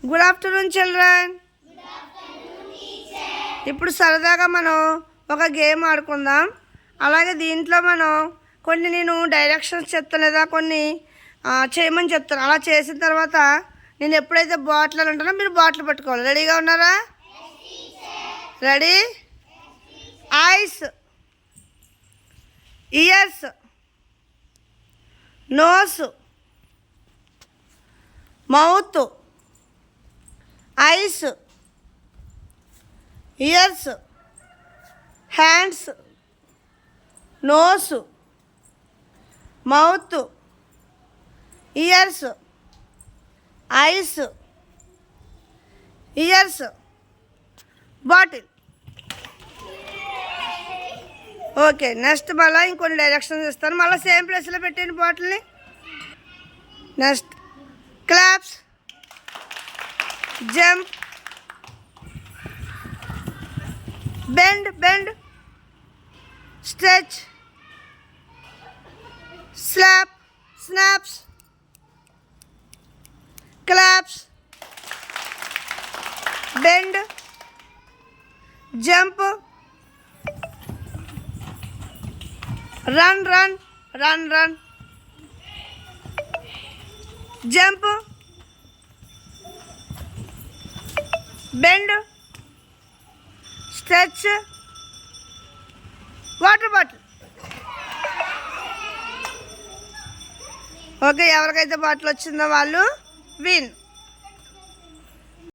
Good afternoon children. ఇప్పుడు సరదాగా మనం ఒక గేమ్ ఆడుకుందాం. అలాగే దీంట్లో మనం కొన్ని నేను డైరెక్షన్స్ చెప్తాను లేదా కొన్ని చేయమని చెప్తాను. అలా చేసిన తర్వాత నేను ఎప్పుడైతే బాటిల్ అని ఉంటానో మీరు బాటిల్ పట్టుకోవాలి. రెడీగా ఉన్నారా? Ready? Eyes, ears, nose, mouth, eyes, ears, hands, nose, mouth, ears, eyes, ears, bottle. Okay, next మళ్ళీ ఇంకొన్ని డైరెక్షన్స్ ఇస్తాను. మళ్ళీ సేమ్ ప్లేస్లో పెట్టండి బాటిల్ని. Next claps, jump, bend, stretch, slap, snaps, claps, bend, jump, run, jump, bend, stretch, water bottle. Okay, ఎవరికైతే bottle వచ్చిందో వాళ్ళు విన్.